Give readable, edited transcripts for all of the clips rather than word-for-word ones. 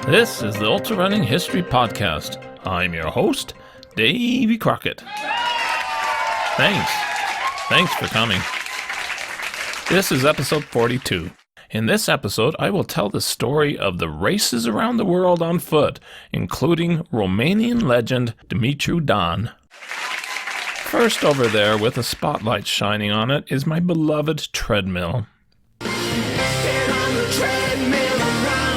This is the Ultrarunning History Podcast. I'm your host, Davy Crockett. Thanks for coming. This is episode 42. In this episode, I will tell the story of the races around the world on foot, including Romanian legend Dumitru Dan. First over there with a spotlight shining on it is my beloved treadmill. Get on the treadmill and run.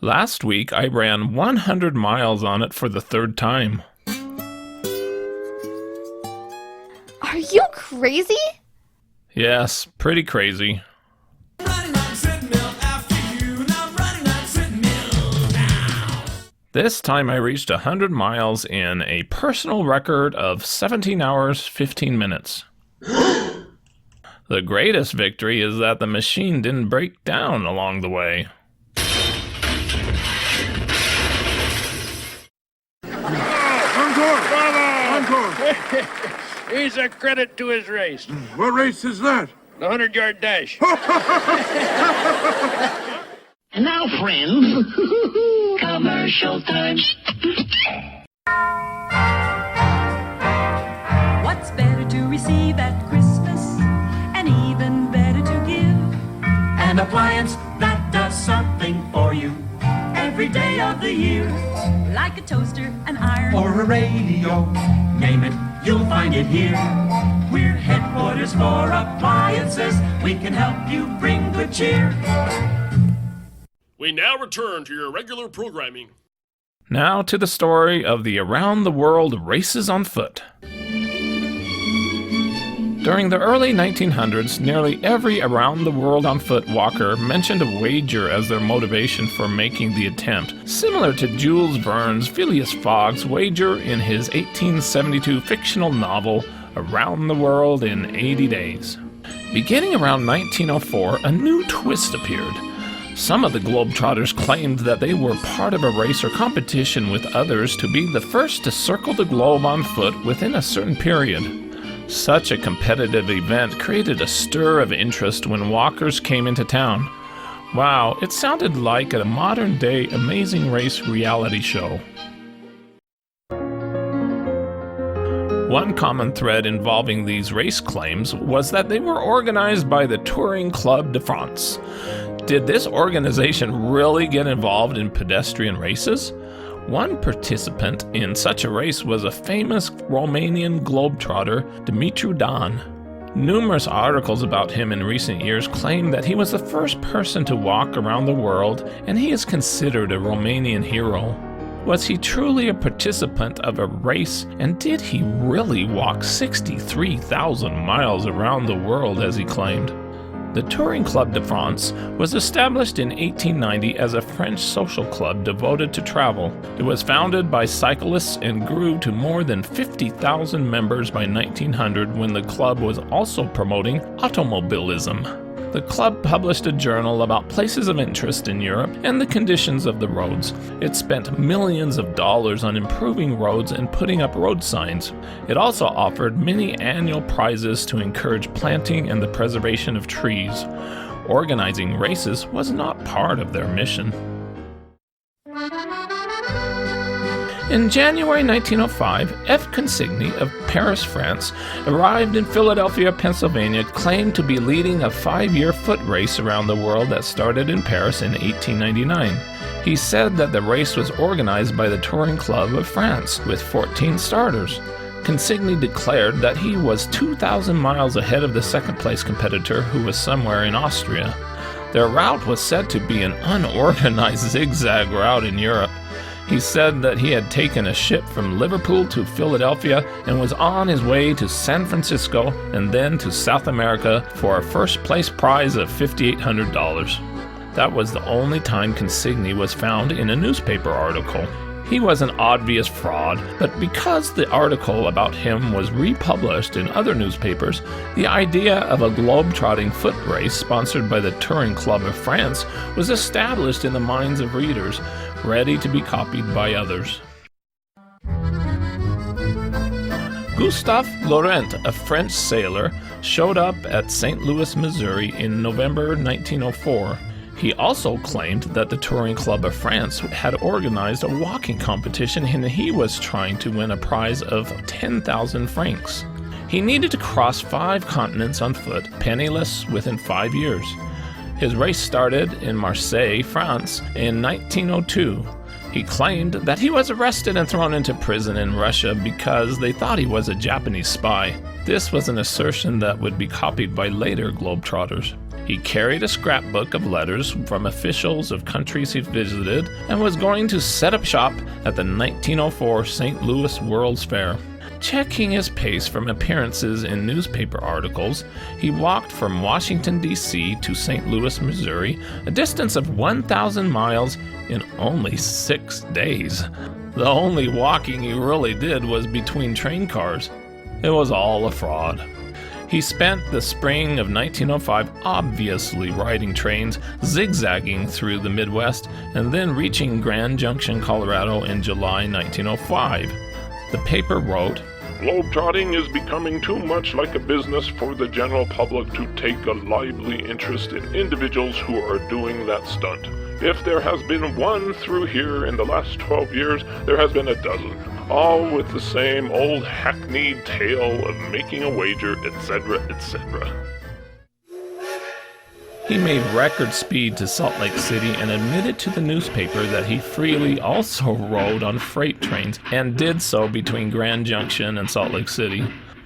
Last week, I ran 100 miles on it for the third time. Are you crazy? Yes, pretty crazy. This time I reached 100 miles in a personal record of 17 hours, 15 minutes. The greatest victory is that the machine didn't break down along the way. Encore! He's a credit to his race. What race is that? The 100-yard dash. And now, friends, commercial time. What's better to receive at Christmas, and even better to give? An appliance that does something for you every day of the year. Like a toaster, an iron, Or a radio. name it, you'll find it here. We're headquarters for appliances. We can help you bring good cheer. We now return to your regular programming. Now to the story of the around-the-world races on foot. During the early 1900s, nearly every around-the-world-on-foot walker mentioned a wager as their motivation for making the attempt, similar to Jules Verne's Phileas Fogg's wager in his 1872 fictional novel, Around the World in 80 Days. Beginning around 1904, a new twist appeared. Some of the globetrotters claimed that they were part of a race or competition with others to be the first to circle the globe on foot within a certain period. Such a competitive event created a stir of interest when walkers came into town. Wow, it sounded like a modern-day Amazing Race reality show. One common thread involving these race claims was that they were organized by the Touring Club de France. Did this organization really get involved in pedestrian races? One participant in such a race was a famous Romanian globetrotter, Dumitru Dan. Numerous articles about him in recent years claim that he was the first person to walk around the world, and he is considered a Romanian hero. Was he truly a participant of a race, and did he really walk 63,000 miles around the world as he claimed? The Touring Club de France was established in 1890 as a French social club devoted to travel. It was founded by cyclists and grew to more than 50,000 members by 1900 when the club was also promoting automobilism. The club published a journal about places of interest in Europe and the conditions of the roads. It spent millions of dollars on improving roads and putting up road signs. It also offered many annual prizes to encourage planting and the preservation of trees. Organizing races was not part of their mission. In January 1905, F. Consigny of Paris, France, arrived in Philadelphia, Pennsylvania, claimed to be leading a 5-year foot race around the world that started in Paris in 1899. He said that the race was organized by the Touring Club of France, with 14 starters. Consigny declared that he was 2,000 miles ahead of the second-place competitor, who was somewhere in Austria. Their route was said to be an unorganized zigzag route in Europe. He said that he had taken a ship from Liverpool to Philadelphia and was on his way to San Francisco and then to South America for a first-place prize of $5,800. That was the only time Consigny was found in a newspaper article. He was an obvious fraud, but because the article about him was republished in other newspapers, the idea of a globe-trotting foot race sponsored by the Touring Club of France was established in the minds of readers, ready to be copied by others. Gustave Laurent, a French sailor, showed up at St. Louis, Missouri in November 1904. He also claimed that the Touring Club of France had organized a walking competition and he was trying to win a prize of 10,000 francs. He needed to cross 5 continents on foot, penniless, within 5 years. His race started in Marseille, France, in 1902. He claimed that he was arrested and thrown into prison in Russia because they thought he was a Japanese spy. This was an assertion that would be copied by later globetrotters. He carried a scrapbook of letters from officials of countries he visited and was going to set up shop at the 1904 St. Louis World's Fair. Checking his pace from appearances in newspaper articles, he walked from Washington, D.C. to St. Louis, Missouri, a distance of 1,000 miles in only 6 days. The only walking he really did was between train cars. It was all a fraud. He spent the spring of 1905 obviously riding trains, zigzagging through the Midwest, and then reaching Grand Junction, Colorado in July 1905. The paper wrote, "Globetrotting is becoming too much like a business for the general public to take a lively interest in individuals who are doing that stunt. If there has been one through here in the last 12 years, there has been a dozen, all with the same old hackneyed tale of making a wager, etc., etc." He made record speed to Salt Lake City and admitted to the newspaper that he freely also rode on freight trains and did so between Grand Junction and Salt Lake City.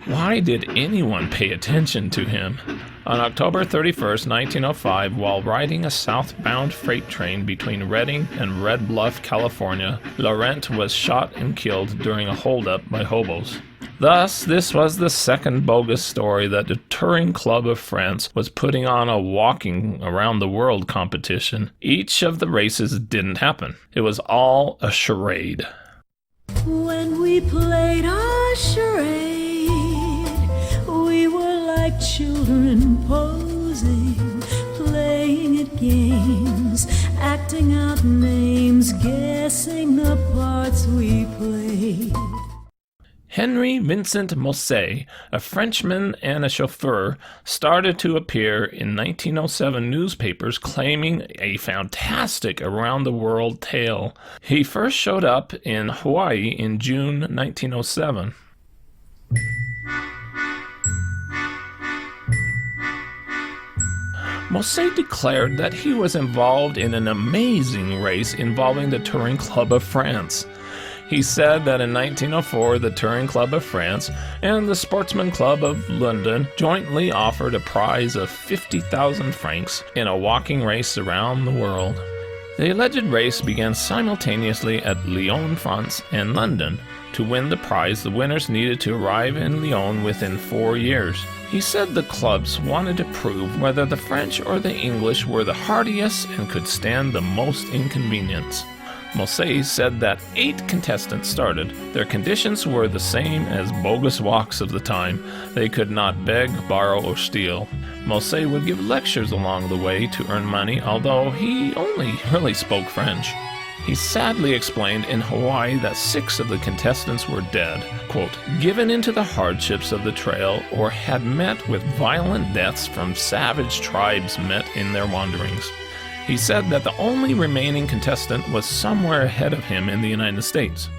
Why did anyone pay attention to him? On October 31st, 1905, while riding a southbound freight train between Redding and Red Bluff, California, Laurent was shot and killed during a holdup by hobos. Thus, this was the second bogus story that the Touring Club of France was putting on a walking around the world competition. Each of the races didn't happen. It was all a charade. When we played our charade, we were like children posing, playing at games, acting out names, guessing the parts we played. Henry Vincent Mosse, a Frenchman and a chauffeur, started to appear in 1907 newspapers claiming a fantastic around-the-world tale. He first showed up in Hawaii in June 1907. Mosse declared that he was involved in an amazing race involving the Touring Club of France. He said that in 1904, the Touring Club of France and the Sportsman Club of London jointly offered a prize of 50,000 francs in a walking race around the world. The alleged race began simultaneously at Lyon, France, and London. To win the prize, the winners needed to arrive in Lyon within 4 years. He said the clubs wanted to prove whether the French or the English were the hardiest and could stand the most inconvenience. Mosse said that 8 contestants started. Their conditions were the same as bogus walks of the time. They could not beg, borrow, or steal. Mosse would give lectures along the way to earn money, although he only really spoke French. He sadly explained in Hawaii that 6 of the contestants were dead, quote, given into the hardships of the trail or had met with violent deaths from savage tribes met in their wanderings. He said that the only remaining contestant was somewhere ahead of him in the United States.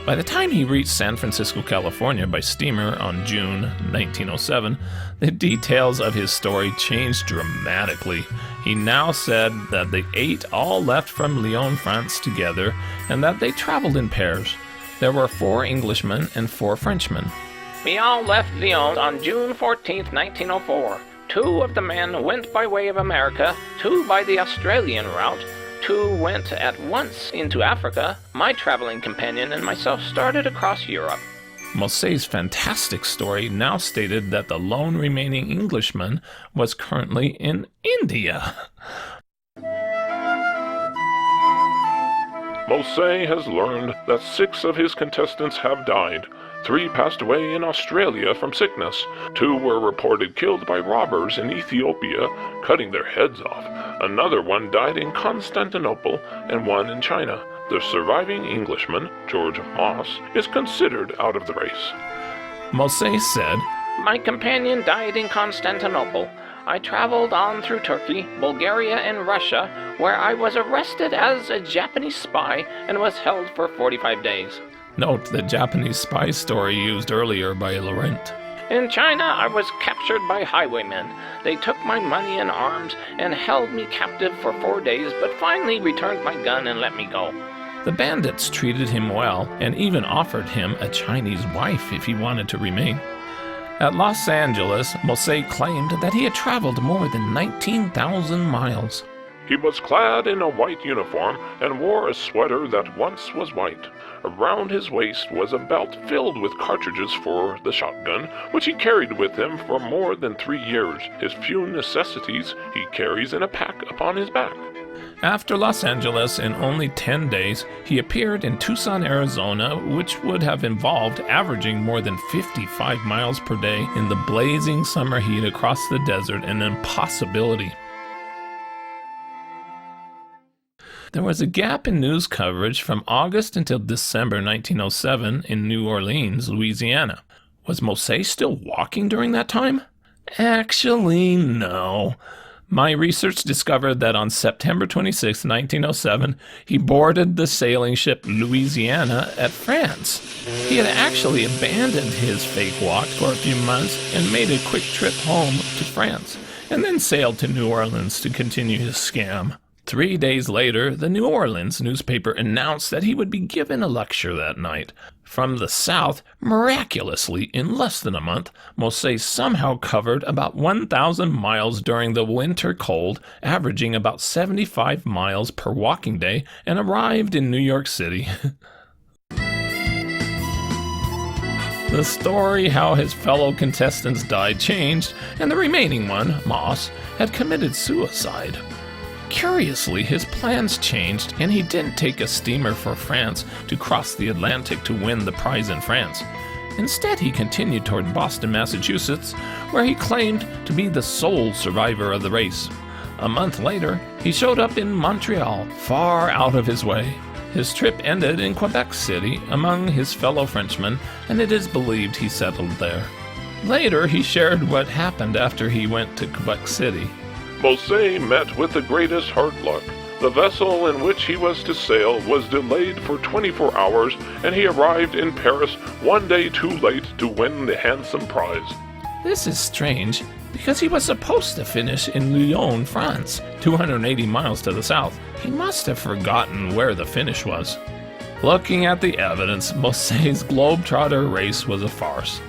By the time he reached San Francisco, California by steamer on June 1907, the details of his story changed dramatically. He now said that the 8 all left from Lyon, France together and that they traveled in pairs. There were 4 Englishmen and 4 Frenchmen. "We all left Lyon on June 14th, 1904. 2 of the men went by way of America, 2 by the Australian route, 2 went at once into Africa. My traveling companion and myself started across Europe." Mosse's fantastic story now stated that the lone remaining Englishman was currently in India. Mosse has learned that 6 of his contestants have died. 3 passed away in Australia from sickness. 2 were reported killed by robbers in Ethiopia, cutting their heads off. Another one died in Constantinople and 1 in China. The surviving Englishman, George Mosse, is considered out of the race. Mosse said, My companion died in Constantinople. I traveled on through Turkey, Bulgaria, and Russia, where I was arrested as a Japanese spy and was held for 45 days. Note the Japanese spy story used earlier by Laurent. In China, I was captured by highwaymen. They took my money and arms and held me captive for 4 days, but finally returned my gun and let me go. The bandits treated him well and even offered him a Chinese wife if he wanted to remain. At Los Angeles, Mosse claimed that he had traveled more than 19,000 miles. He was clad in a white uniform and wore a sweater that once was white. Around his waist was a belt filled with cartridges for the shotgun, which he carried with him for more than 3 years. His few necessities he carries in a pack upon his back. After Los Angeles, in only 10 days, he appeared in Tucson, Arizona, which would have involved averaging more than 55 miles per day in the blazing summer heat across the desert, an impossibility. There was a gap in news coverage from August until December 1907 in New Orleans, Louisiana. Was Mosse still walking during that time? Actually, no. My research discovered that on September 26, 1907, he boarded the sailing ship Louisiana at France. He had actually abandoned his fake walk for a few months and made a quick trip home to France, and then sailed to New Orleans to continue his scam. 3 days later, the New Orleans newspaper announced that he would be given a lecture that night. From the south, miraculously, in less than a month, Mosse somehow covered about 1,000 miles during the winter cold, averaging about 75 miles per walking day, and arrived in New York City. The story how his fellow contestants died changed, and the remaining one, Mosse, had committed suicide. Curiously, his plans changed, and he didn't take a steamer for France to cross the Atlantic to win the prize in France. Instead, he continued toward Boston, Massachusetts, where he claimed to be the sole survivor of the race. A month later, he showed up in Montreal, far out of his way. His trip ended in Quebec City among his fellow Frenchmen, and it is believed he settled there. Later, he shared what happened after he went to Quebec City. Mosse met with the greatest hard luck. The vessel in which he was to sail was delayed for 24 hours, and he arrived in Paris 1 day too late to win the handsome prize. This is strange, because he was supposed to finish in Lyon, France, 280 miles to the south. He must have forgotten where the finish was. Looking at the evidence, Mosse's globetrotter race was a farce.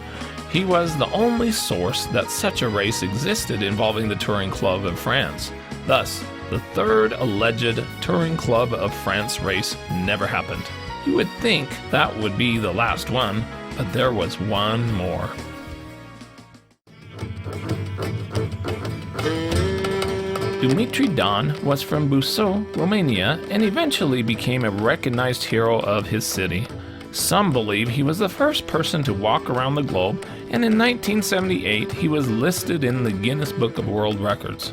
He was the only source that such a race existed involving the Touring Club of France. Thus, the third alleged Touring Club of France race never happened. You would think that would be the last one, but there was one more. Dumitru Dan was from Mosse, Romania, and eventually became a recognized hero of his city. Some believe he was the first person to walk around the globe, and in 1978 he was listed in the Guinness Book of World Records.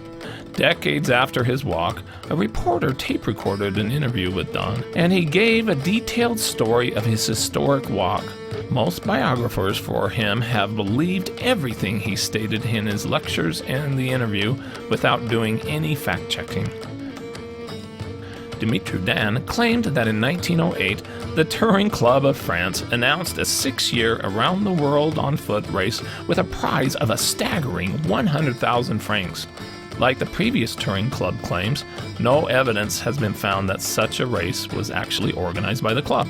Decades after his walk, a reporter tape-recorded an interview with Dan, and he gave a detailed story of his historic walk. Most biographers for him have believed everything he stated in his lectures and the interview without doing any fact-checking. Dimitru Dan claimed that in 1908, the Touring Club of France announced a 6-year around-the-world on foot race with a prize of a staggering 100,000 francs. Like the previous Touring Club claims, no evidence has been found that such a race was actually organized by the club.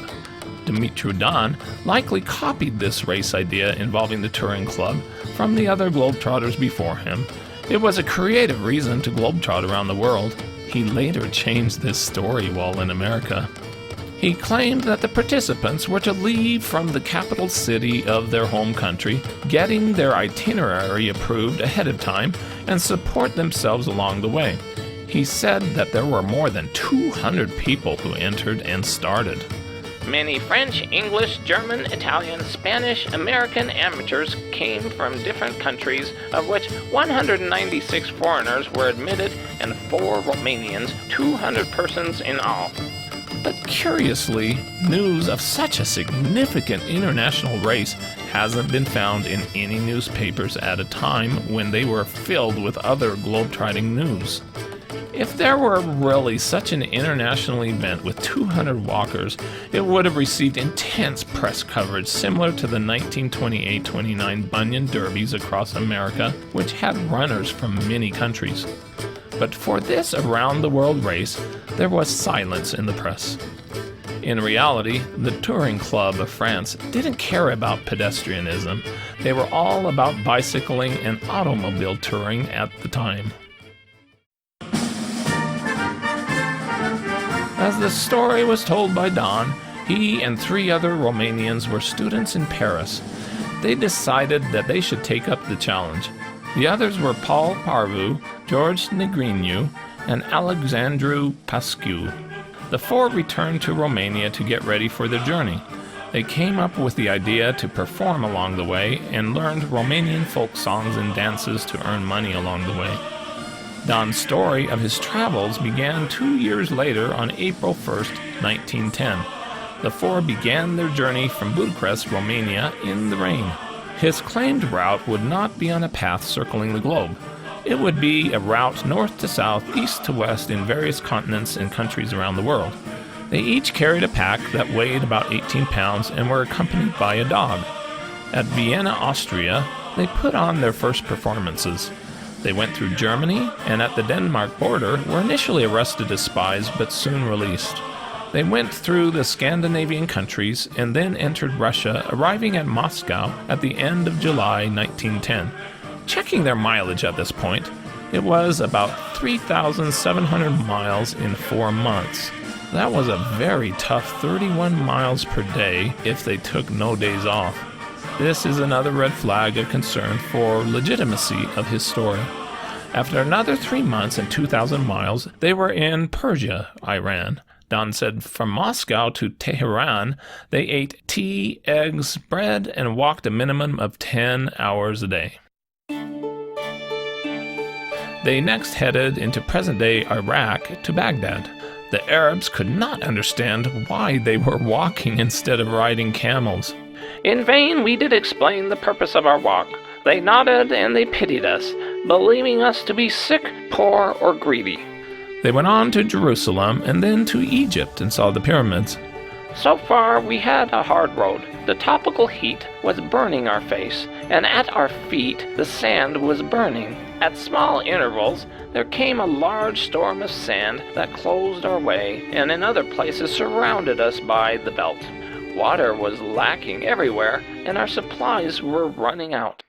Dumitru Dan likely copied this race idea involving the Touring Club from the other globetrotters before him. It was a creative reason to globetrot around the world. He later changed this story while in America. He claimed that the participants were to leave from the capital city of their home country, getting their itinerary approved ahead of time, and support themselves along the way. He said that there were more than 200 people who entered and started. Many French, English, German, Italian, Spanish, American amateurs came from different countries, of which 196 foreigners were admitted and 4 Romanians, 200 persons in all. But curiously, news of such a significant international race hasn't been found in any newspapers at a time when they were filled with other globetrotting news. If there were really such an international event with 200 walkers, it would have received intense press coverage similar to the 1928-29 Bunyan Derbies across America, which had runners from many countries. But for this around-the-world race, there was silence in the press. In reality, the Touring Club of France didn't care about pedestrianism. They were all about bicycling and automobile touring at the time. As the story was told by Dan, he and 3 other Romanians were students in Paris. They decided that they should take up the challenge. The others were Paul Parvu, George Negrinou, and Alexandru Pascu. The 4 returned to Romania to get ready for their journey. They came up with the idea to perform along the way and learned Romanian folk songs and dances to earn money along the way. Dan's story of his travels began 2 years later on April 1st, 1910. The 4 began their journey from Bucharest, Romania, in the rain. His claimed route would not be on a path circling the globe. It would be a route north to south, east to west in various continents and countries around the world. They each carried a pack that weighed about 18 pounds and were accompanied by a dog. At Vienna, Austria, they put on their first performances. They went through Germany and at the Denmark border were initially arrested as spies but soon released. They went through the Scandinavian countries and then entered Russia, arriving at Moscow at the end of July 1910. Checking their mileage at this point, it was about 3,700 miles in 4 months. That was a very tough 31 miles per day if they took no days off. This is another red flag of concern for legitimacy of his story. After another 3 months and 2,000 miles, they were in Persia, Iran. Dan said from Moscow to Tehran, they ate tea, eggs, bread, and walked a minimum of 10 hours a day. They next headed into present-day Iraq to Baghdad. The Arabs could not understand why they were walking instead of riding camels. In vain we did explain the purpose of our walk. They nodded and they pitied us, believing us to be sick, poor, or greedy. They went on to Jerusalem and then to Egypt and saw the pyramids. So far we had a hard road. The tropical heat was burning our face, and at our feet the sand was burning. At small intervals there came a large storm of sand that closed our way, and in other places surrounded us by the belt. Water was lacking everywhere, and our supplies were running out.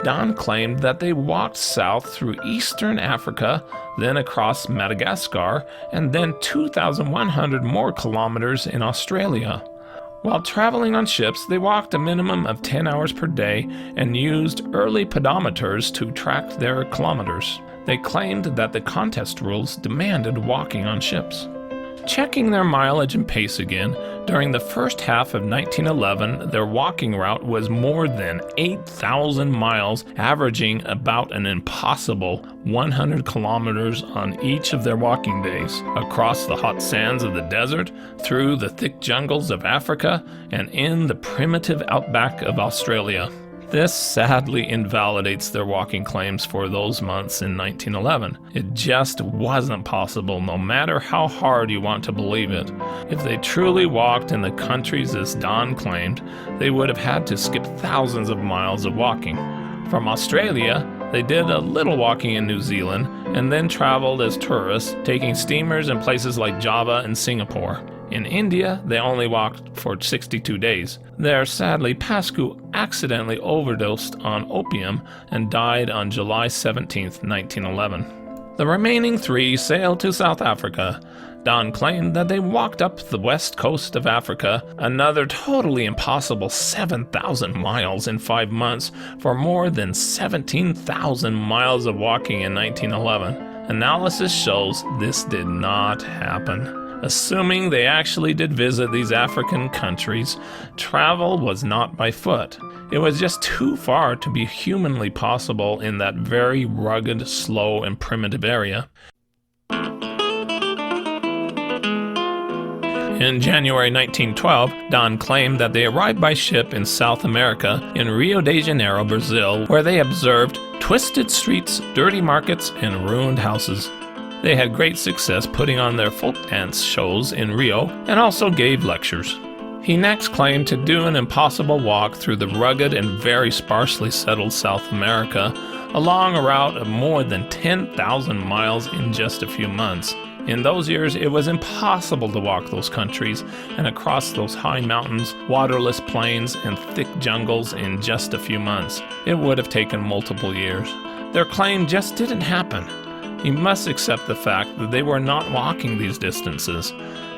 Dan claimed that they walked south through eastern Africa, then across Madagascar, and then 2,100 more kilometers in Australia. While traveling on ships, they walked a minimum of 10 hours per day and used early pedometers to track their kilometers. They claimed that the contest rules demanded walking on ships. Checking their mileage and pace again, during the first half of 1911, their walking route was more than 8,000 miles, averaging about an impossible 100 kilometers on each of their walking days, across the hot sands of the desert, through the thick jungles of Africa, and in the primitive outback of Australia. This sadly invalidates their walking claims for those months in 1911. It just wasn't possible, no matter how hard you want to believe it. If they truly walked in the countries as Dan claimed, they would have had to skip thousands of miles of walking. From Australia, they did a little walking in New Zealand, and then traveled as tourists, taking steamers in places like Java and Singapore. In India, they only walked for 62 days. There, sadly, Pascu accidentally overdosed on opium and died on July 17, 1911. The remaining 3 sailed to South Africa. Dan claimed that they walked up the west coast of Africa, another totally impossible 7,000 miles in 5 months, for more than 17,000 miles of walking in 1911. Analysis shows this did not happen. Assuming they actually did visit these African countries, travel was not by foot. It was just too far to be humanly possible in that very rugged, slow, and primitive area. In January 1912, Dan claimed that they arrived by ship in South America in Rio de Janeiro, Brazil, where they observed twisted streets, dirty markets, and ruined houses. They had great success putting on their folk dance shows in Rio and also gave lectures. He next claimed to do an impossible walk through the rugged and very sparsely settled South America along a route of more than 10,000 miles in just a few months. In those years, it was impossible to walk those countries and across those high mountains, waterless plains, and thick jungles in just a few months. It would have taken multiple years. Their claim just didn't happen. You must accept the fact that they were not walking these distances.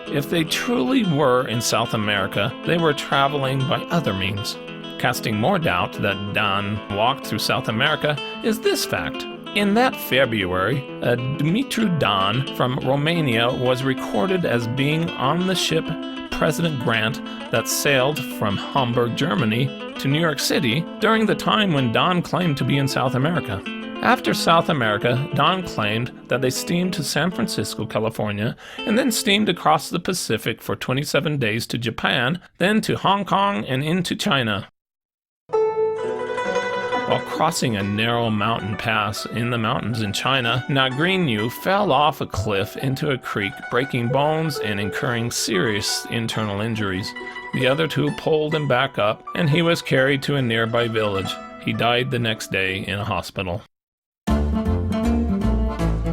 If they truly were in South America, they were traveling by other means. Casting more doubt that Dan walked through South America is this fact. In that February, a Dumitru Dan from Romania was recorded as being on the ship President Grant that sailed from Hamburg, Germany to New York City during the time when Dan claimed to be in South America. After South America, Dan claimed that they steamed to San Francisco, California, and then steamed across the Pacific for 27 days to Japan, then to Hong Kong and into China. While crossing a narrow mountain pass in the mountains in China, Nagrinyu fell off a cliff into a creek, breaking bones and incurring serious internal injuries. The other two pulled him back up, and he was carried to a nearby village. He died the next day in a hospital.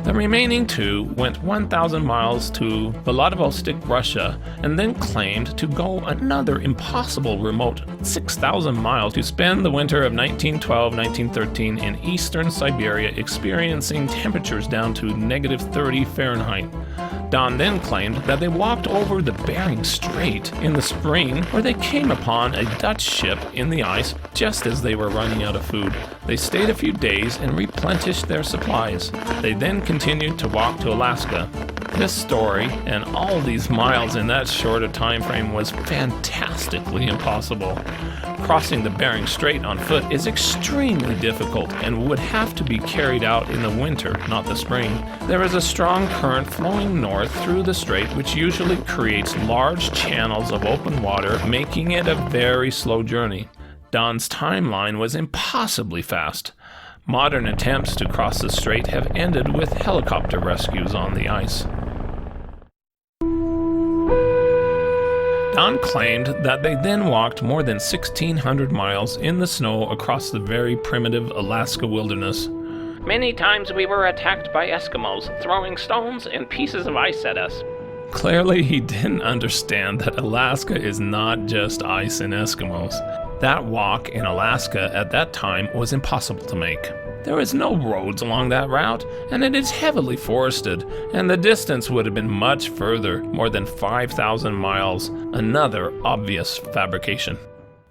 The remaining two went 1,000 miles to Vladivostok, Russia, and then claimed to go another impossible remote 6,000 miles to spend the winter of 1912-1913 in eastern Siberia, experiencing temperatures down to -30 Fahrenheit. Dan then claimed that they walked over the Bering Strait in the spring, where they came upon a Dutch ship in the ice just as they were running out of food. They stayed a few days and replenished their supplies. They then continued to walk to Alaska. This story and all these miles in that short a time frame was fantastically impossible. Crossing the Bering Strait on foot is extremely difficult and would have to be carried out in the winter, not the spring. There is a strong current flowing north through the strait, which usually creates large channels of open water, making it a very slow journey. Dan's timeline was impossibly fast. Modern attempts to cross the strait have ended with helicopter rescues on the ice. Dan claimed that they then walked more than 1,600 miles in the snow across the very primitive Alaska wilderness. Many times we were attacked by Eskimos, throwing stones and pieces of ice at us. Clearly, he didn't understand that Alaska is not just ice and Eskimos. That walk in Alaska at that time was impossible to make. There is no roads along that route, and it is heavily forested, and the distance would have been much further, more than 5,000 miles, another obvious fabrication.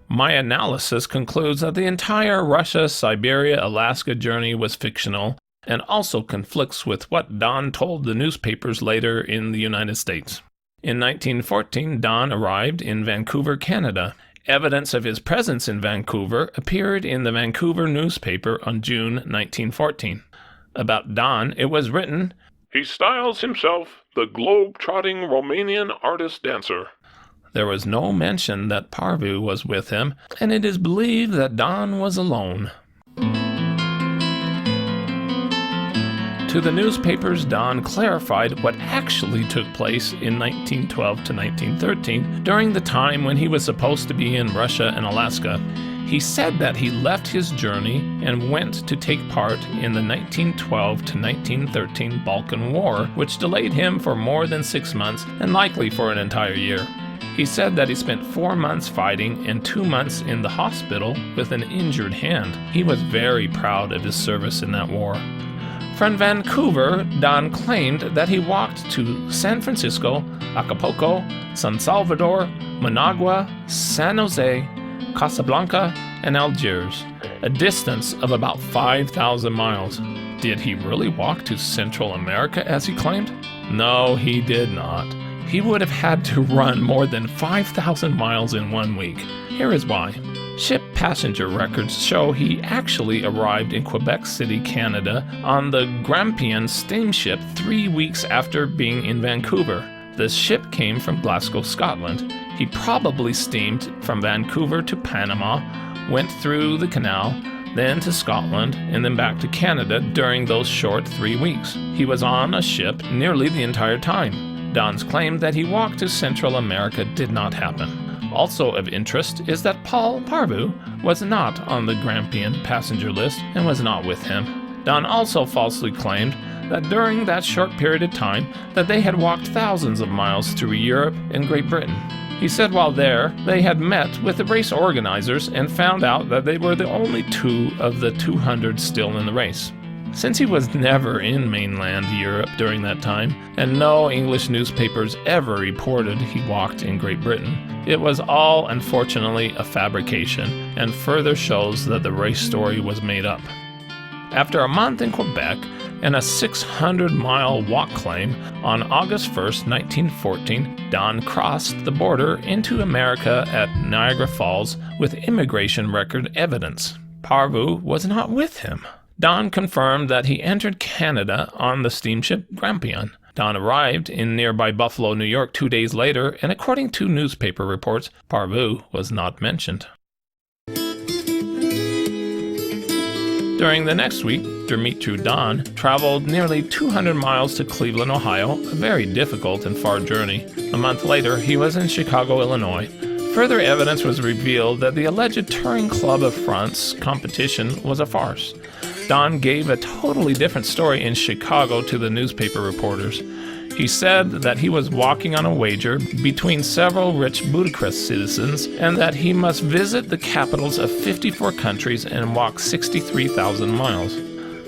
My analysis concludes that the entire Russia, Siberia, Alaska journey was fictional, and also conflicts with what Dan told the newspapers later in the United States. In 1914, Dan arrived in Vancouver, Canada. Evidence of his presence in Vancouver appeared in the Vancouver newspaper on June 1914. About Dan, it was written, "He styles himself the globe-trotting Romanian artist-dancer." There was no mention that Parvu was with him, and it is believed that Dan was alone. To the newspapers, Dan clarified what actually took place in 1912 to 1913, during the time when he was supposed to be in Russia and Alaska. He said that he left his journey and went to take part in the 1912 to 1913 Balkan War, which delayed him for more than 6 months and likely for an entire year. He said that he spent 4 months fighting and 2 months in the hospital with an injured hand. He was very proud of his service in that war. From Vancouver, Dan claimed that he walked to San Francisco, Acapulco, San Salvador, Managua, San Jose, Casablanca, and Algiers, a distance of about 5,000 miles. Did he really walk to Central America as he claimed? No, he did not. He would have had to run more than 5,000 miles in 1 week. Here is why. Ship passenger records show he actually arrived in Quebec City, Canada on the Grampian steamship 3 weeks after being in Vancouver. The ship came from Glasgow, Scotland. He probably steamed from Vancouver to Panama, went through the canal, then to Scotland, and then back to Canada during those short 3 weeks. He was on a ship nearly the entire time. Dan's claim that he walked to Central America did not happen. Also of interest is that Paul Parvu was not on the Grampian passenger list and was not with him. Dan also falsely claimed that during that short period of time that they had walked thousands of miles through Europe and Great Britain. He said while there, they had met with the race organizers and found out that they were the only 2 of the 200 still in the race. Since he was never in mainland Europe during that time, and no English newspapers ever reported he walked in Great Britain, it was all unfortunately a fabrication, and further shows that the race story was made up. After a month in Quebec and a 600-mile walk claim, on August 1st, 1914, Dan crossed the border into America at Niagara Falls with immigration record evidence. Parvu was not with him. Dan confirmed that he entered Canada on the steamship Grampian. Dan arrived in nearby Buffalo, New York 2 days later, and according to newspaper reports, Parvu was not mentioned. During the next week, Dumitru Dan traveled nearly 200 miles to Cleveland, Ohio, a very difficult and far journey. A month later, he was in Chicago, Illinois. Further evidence was revealed that the alleged Touring Club of France competition was a farce. Dan gave a totally different story in Chicago to the newspaper reporters. He said that he was walking on a wager between several rich Budapest citizens and that he must visit the capitals of 54 countries and walk 63,000 miles.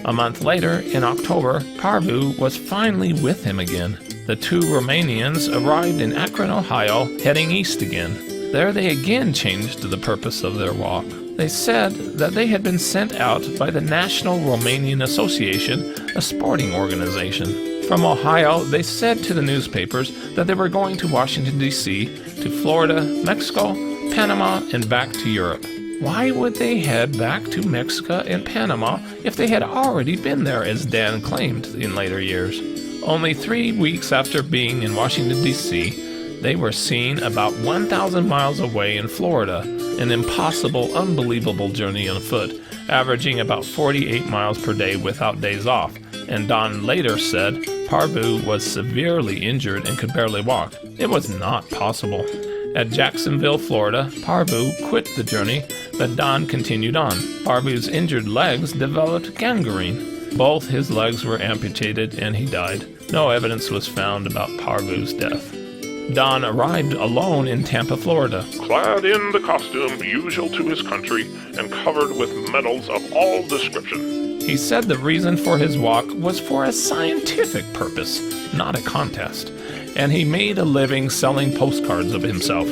A month later, in October, Parvu was finally with him again. The 2 Romanians arrived in Akron, Ohio, heading east again. There they again changed the purpose of their walk. They said that they had been sent out by the National Romanian Association, a sporting organization. From Ohio, they said to the newspapers that they were going to Washington, D.C., to Florida, Mexico, Panama, and back to Europe. Why would they head back to Mexico and Panama if they had already been there, as Dan claimed in later years? Only 3 weeks after being in Washington, D.C., they were seen about 1,000 miles away in Florida, an impossible, unbelievable journey on foot, averaging about 48 miles per day without days off. And Dan later said Parvu was severely injured and could barely walk. It was not possible. At Jacksonville, Florida, Parvu quit the journey, but Dan continued on. Parvu's injured legs developed gangrene. Both his legs were amputated and he died. No evidence was found about Parvu's death. Dan arrived alone in Tampa, Florida, clad in the costume usual to his country and covered with medals of all description. He said the reason for his walk was for a scientific purpose, not a contest, and he made a living selling postcards of himself.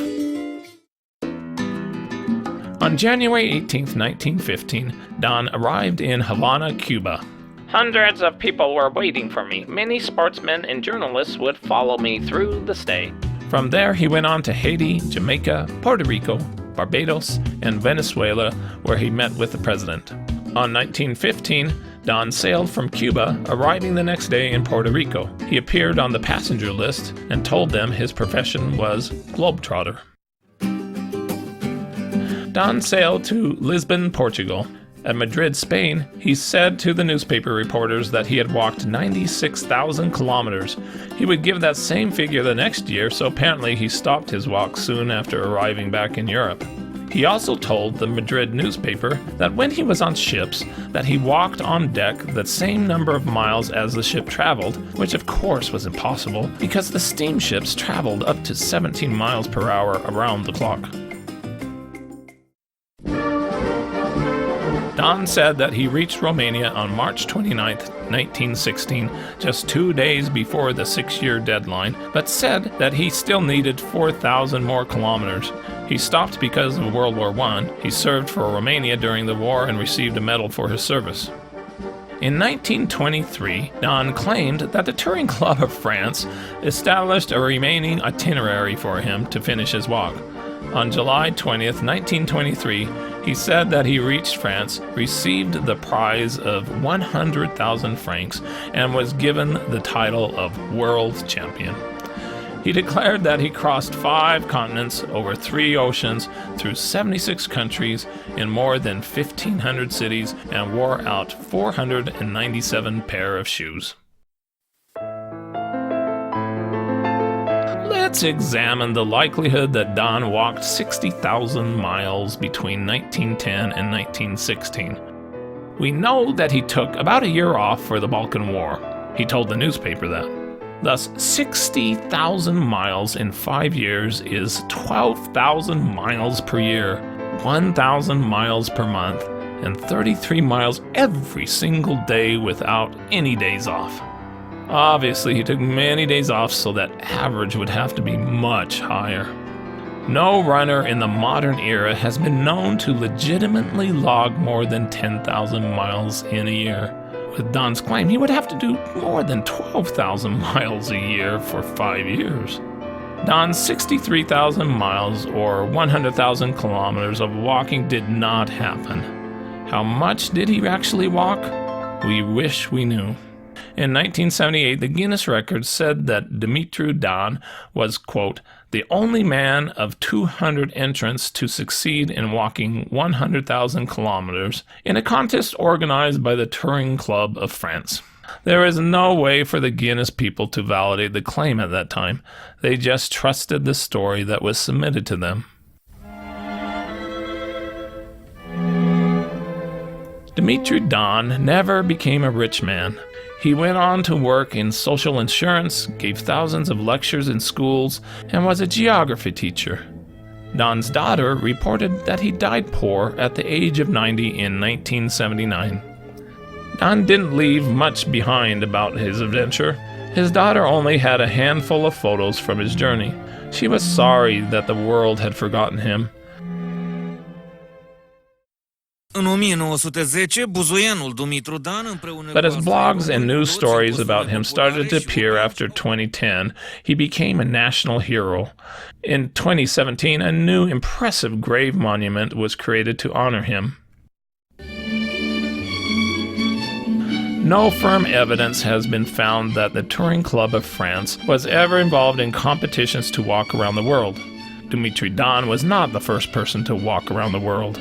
On January 18, 1915, Dan arrived in Havana, Cuba. Hundreds of people were waiting for me. Many sportsmen and journalists would follow me through the stay. From there, he went on to Haiti, Jamaica, Puerto Rico, Barbados, and Venezuela, where he met with the president. On 1915, Dan sailed from Cuba, arriving the next day in Puerto Rico. He appeared on the passenger list and told them his profession was globetrotter. Dan sailed to Lisbon, Portugal. At Madrid, Spain, he said to the newspaper reporters that he had walked 96,000 kilometers. He would give that same figure the next year, so apparently he stopped his walk soon after arriving back in Europe. He also told the Madrid newspaper that when he was on ships, that he walked on deck the same number of miles as the ship traveled, which of course was impossible because the steamships traveled up to 17 miles per hour around the clock. Dan said that he reached Romania on March 29, 1916, just 2 days before the 6-year deadline, but said that he still needed 4,000 more kilometers. He stopped because of World War I. He served for Romania during the war and received a medal for his service. In 1923, Dan claimed that the Touring Club of France established a remaining itinerary for him to finish his walk. On July 20th, 1923, he said that he reached France, received the prize of 100,000 francs, and was given the title of World Champion. He declared that he crossed 5 continents, over 3 oceans, through 76 countries, in more than 1,500 cities, and wore out 497 pair of shoes. Let's examine the likelihood that Dan walked 60,000 miles between 1910 and 1916. We know that he took about a year off for the Balkan War. He told the newspaper that. Thus, 60,000 miles in 5 years is 12,000 miles per year, 1,000 miles per month, and 33 miles every single day without any days off. Obviously, he took many days off, so that average would have to be much higher. No runner in the modern era has been known to legitimately log more than 10,000 miles in a year. With Dan's claim, he would have to do more than 12,000 miles a year for 5 years. Dan's 63,000 miles, or 100,000 kilometers of walking did not happen. How much did he actually walk? We wish we knew. In 1978, the Guinness record said that Dumitru Dan was, quote, the only man of 200 entrants to succeed in walking 100,000 kilometers in a contest organized by the Touring Club of France. There is no way for the Guinness people to validate the claim at that time. They just trusted the story that was submitted to them. Dimitru Dan never became a rich man. He went on to work in social insurance, gave thousands of lectures in schools, and was a geography teacher. Dan's daughter reported that he died poor at the age of 90 in 1979. Dan didn't leave much behind about his adventure. His daughter only had a handful of photos from his journey. She was sorry that the world had forgotten him. În 1910, buzoianul Dumitru Dan împreună But as blogs and news stories about him started to appear after 2010, he became a national hero. In 2017, a new impressive grave monument was created to honor him. No firm evidence has been found that the Touring Club of France was ever involved in competitions to walk around the world. Dumitru Dan was not the first person to walk around the world.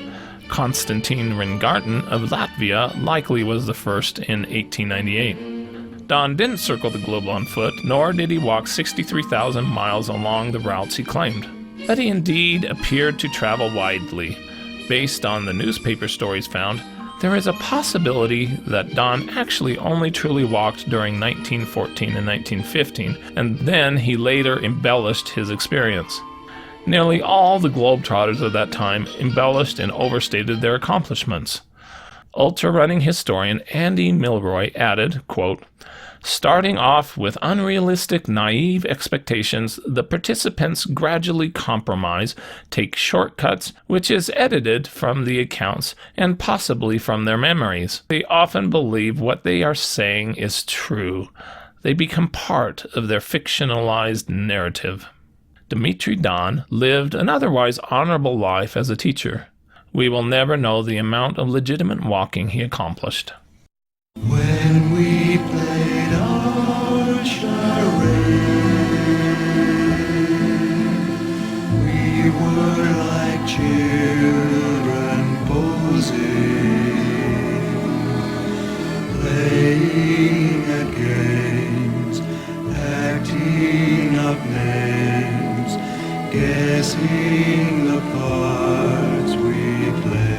Konstantin Ringarten of Latvia likely was the first in 1898. Dan didn't circle the globe on foot, nor did he walk 63,000 miles along the routes he claimed. But he indeed appeared to travel widely. Based on the newspaper stories found, there is a possibility that Dan actually only truly walked during 1914 and 1915, and then he later embellished his experience. Nearly all the globetrotters of that time embellished and overstated their accomplishments. Ultrarunning historian Andy Milroy added, quote, starting off with unrealistic, naive expectations, the participants gradually compromise, take shortcuts, which is edited from the accounts and possibly from their memories. They often believe what they are saying is true. They become part of their fictionalized narrative. Dimitru Dan lived an otherwise honorable life as a teacher. We will never know the amount of legitimate walking he accomplished. When we played our charade, we were like children posing, playing at games, acting out names, guessing the parts we play.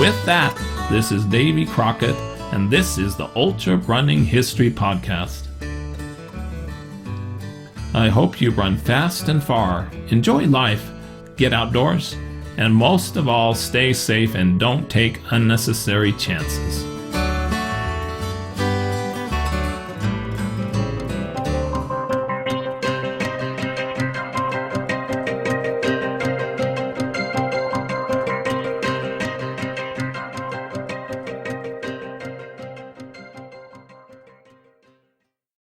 With that, this is Davy Crockett, and this is the Ultrarunning History Podcast. I hope you run fast and far, enjoy life, get outdoors, and most of all, stay safe and don't take unnecessary chances.